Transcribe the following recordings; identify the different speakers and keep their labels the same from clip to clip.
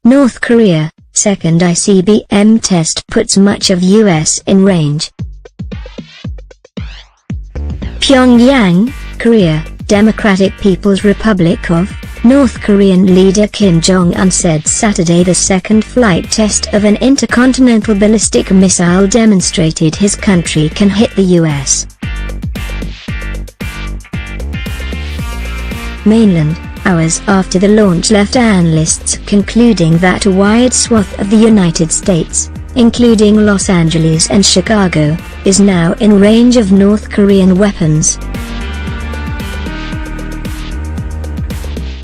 Speaker 1: North Korea, second ICBM test puts much of US in range. Pyongyang, Korea, Democratic People's Republic of, North Korean leader Kim Jong-un said Saturday the second flight test of an intercontinental ballistic missile demonstrated his country can hit the US mainland, hours after the launch left analysts concluding that a wide swath of the United States, including Los Angeles and Chicago, is now in range of North Korean weapons.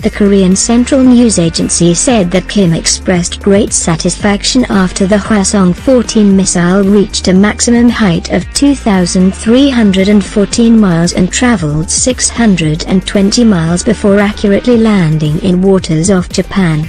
Speaker 1: The Korean Central News Agency said that Kim expressed great satisfaction after the Hwasong-14 missile reached a maximum height of 2,314 miles and traveled 620 miles before accurately landing in waters off Japan.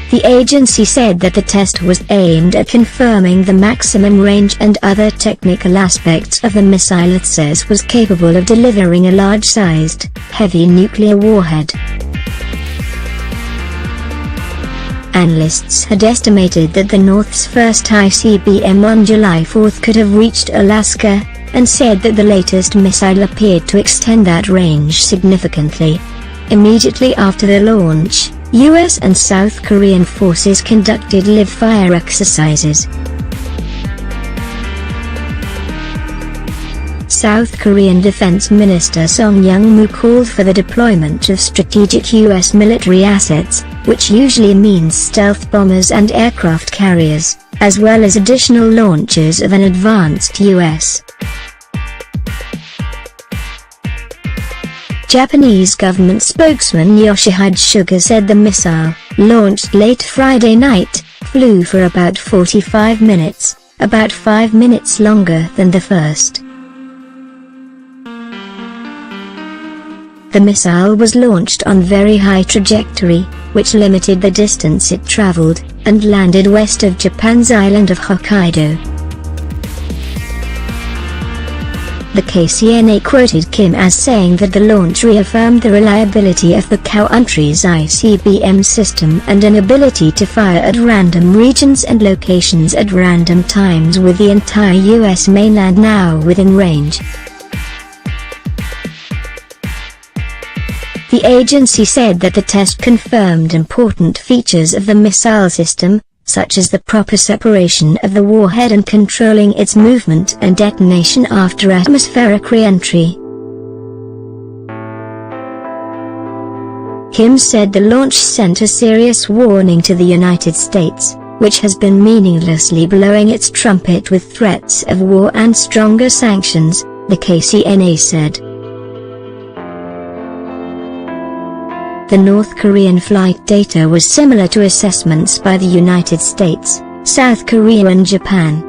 Speaker 1: The agency said that the test was aimed at confirming the maximum range and other technical aspects of the missile it says was capable of delivering a large-sized, heavy nuclear warhead. Analysts had estimated that the North's first ICBM on July 4 could have reached Alaska, and said that the latest missile appeared to extend that range significantly. Immediately after the launch, US and South Korean forces conducted live-fire exercises. South Korean Defense Minister Song Young-moo called for the deployment of strategic US military assets, which usually means stealth bombers and aircraft carriers, as well as additional launches of an advanced US Japanese government spokesman Yoshihide Suga said the missile, launched late Friday night, flew for about 45 minutes, about 5 minutes longer than the first. The missile was launched on very high trajectory, which limited the distance it traveled, and landed west of Japan's island of Hokkaido. The KCNA quoted Kim as saying that the launch reaffirmed the reliability of the country's ICBM system and an ability to fire at random regions and locations at random times, with the entire US mainland now within range. The agency said that the test confirmed important features of the missile system, such as the proper separation of the warhead and controlling its movement and detonation after atmospheric re-entry. Kim said the launch sent a serious warning to the United States, which has been meaninglessly blowing its trumpet with threats of war and stronger sanctions, the KCNA said. The North Korean flight data was similar to assessments by the United States, South Korea and Japan.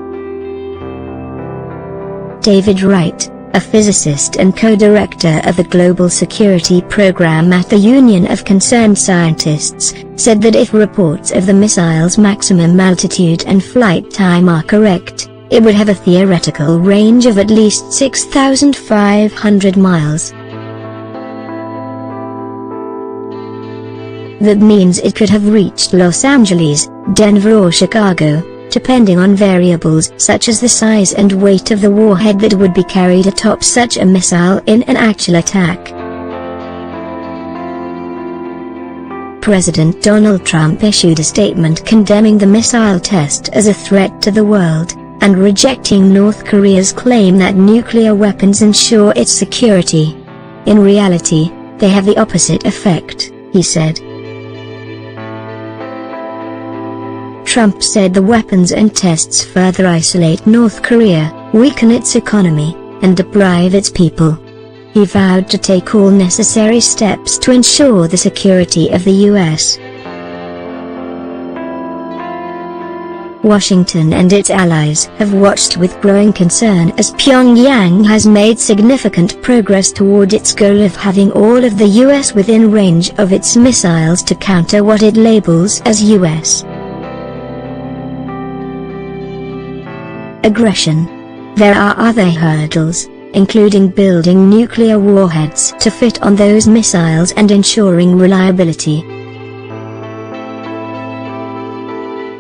Speaker 1: David Wright, a physicist and co-director of the Global Security Program at the Union of Concerned Scientists, said that if reports of the missile's maximum altitude and flight time are correct, it would have a theoretical range of at least 6,500 miles. That means it could have reached Los Angeles, Denver or Chicago, depending on variables such as the size and weight of the warhead that would be carried atop such a missile in an actual attack. President Donald Trump issued a statement condemning the missile test as a threat to the world, and rejecting North Korea's claim that nuclear weapons ensure its security. In reality, they have the opposite effect, he said. Trump said the weapons and tests further isolate North Korea, weaken its economy, and deprive its people. He vowed to take all necessary steps to ensure the security of the U.S. Washington and its allies have watched with growing concern as Pyongyang has made significant progress toward its goal of having all of the U.S. within range of its missiles to counter what it labels as U.S. aggression. There are other hurdles, including building nuclear warheads to fit on those missiles and ensuring reliability.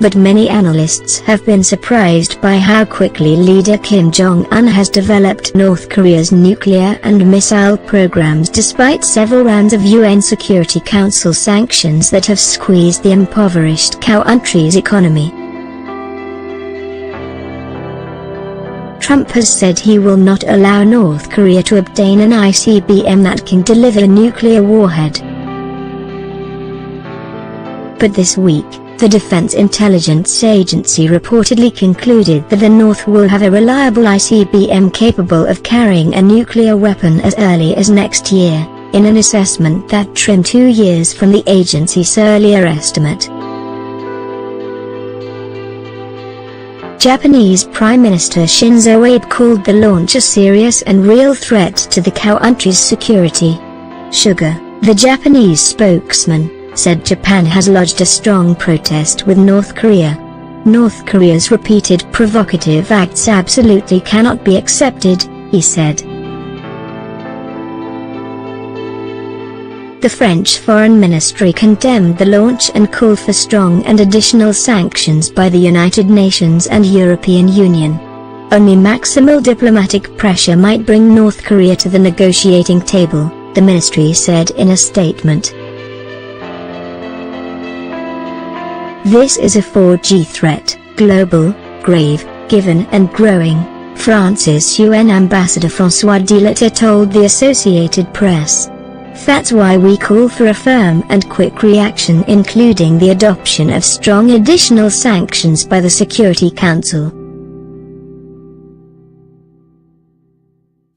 Speaker 1: But many analysts have been surprised by how quickly leader Kim Jong-un has developed North Korea's nuclear and missile programs despite several rounds of UN Security Council sanctions that have squeezed the impoverished country's economy. Trump has said he will not allow North Korea to obtain an ICBM that can deliver a nuclear warhead. But this week, the Defense Intelligence Agency reportedly concluded that the North will have a reliable ICBM capable of carrying a nuclear weapon as early as next year, in an assessment that trimmed 2 years from the agency's earlier estimate. Japanese Prime Minister Shinzo Abe called the launch a serious and real threat to the country's security. Suga, the Japanese spokesman, said Japan has lodged a strong protest with North Korea. North Korea's repeated provocative acts absolutely cannot be accepted, he said. The French Foreign Ministry condemned the launch and called for strong and additional sanctions by the United Nations and European Union. Only maximal diplomatic pressure might bring North Korea to the negotiating table, the ministry said in a statement. This is a 4G threat, global, grave, given and growing, France's UN ambassador François Delette told the Associated Press. That's why we call for a firm and quick reaction, including the adoption of strong additional sanctions by the Security Council.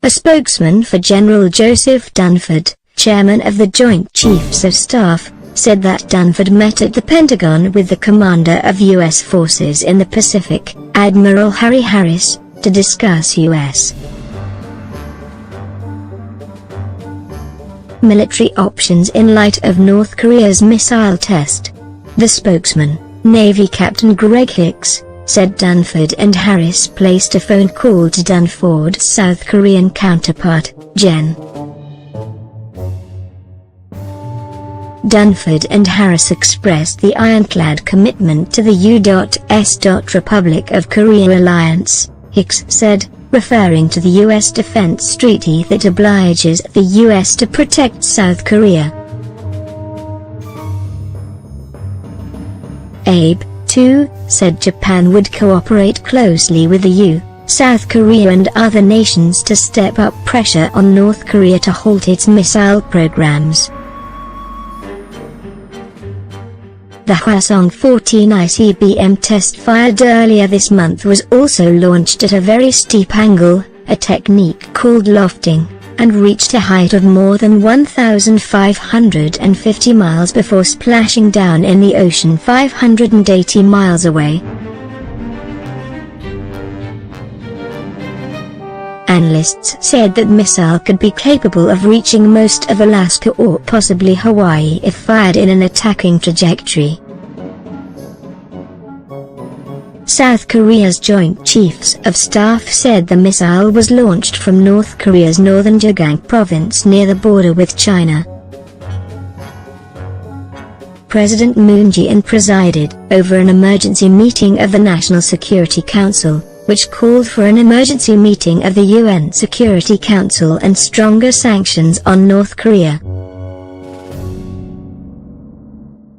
Speaker 1: A spokesman for General Joseph Dunford, chairman of the Joint Chiefs of Staff, said that Dunford met at the Pentagon with the commander of U.S. forces in the Pacific, Admiral Harry Harris, to discuss U.S. military options in light of North Korea's missile test. The spokesman, Navy Captain Greg Hicks, said Dunford and Harris placed a phone call to Dunford's South Korean counterpart, Jen. Dunford and Harris expressed the ironclad commitment to the U.S. Republic of Korea alliance, Hicks said, referring to the U.S. defense treaty that obliges the U.S. to protect South Korea. Abe, too, said Japan would cooperate closely with the U.S., South Korea and other nations to step up pressure on North Korea to halt its missile programs. The Hwasong-14 ICBM test fired earlier this month was also launched at a very steep angle, a technique called lofting, and reached a height of more than 1,550 miles before splashing down in the ocean 580 miles away. Analysts said that missile could be capable of reaching most of Alaska or possibly Hawaii if fired in an attacking trajectory. South Korea's Joint Chiefs of Staff said the missile was launched from North Korea's northern Jegang province near the border with China. President Moon Jae-in presided over an emergency meeting of the National Security Council, which called for an emergency meeting of the UN Security Council and stronger sanctions on North Korea.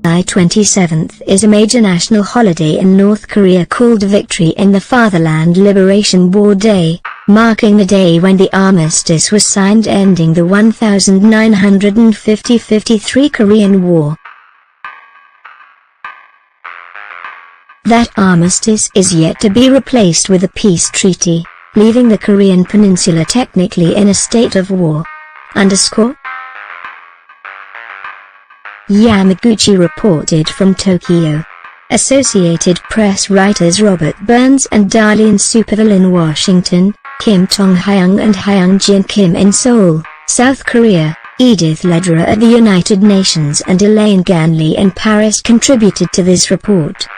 Speaker 1: July 27th is a major national holiday in North Korea called Victory in the Fatherland Liberation War Day, marking the day when the armistice was signed ending the 1950-53 Korean War. That armistice is yet to be replaced with a peace treaty, leaving the Korean peninsula technically in a state of war. Yamaguchi reported from Tokyo. Associated Press writers Robert Burns and Darlene Superville in Washington, Kim Tong-hyung and Hyun-jin Kim in Seoul, South Korea, Edith Lederer at the United Nations and Elaine Ganley in Paris contributed to this report.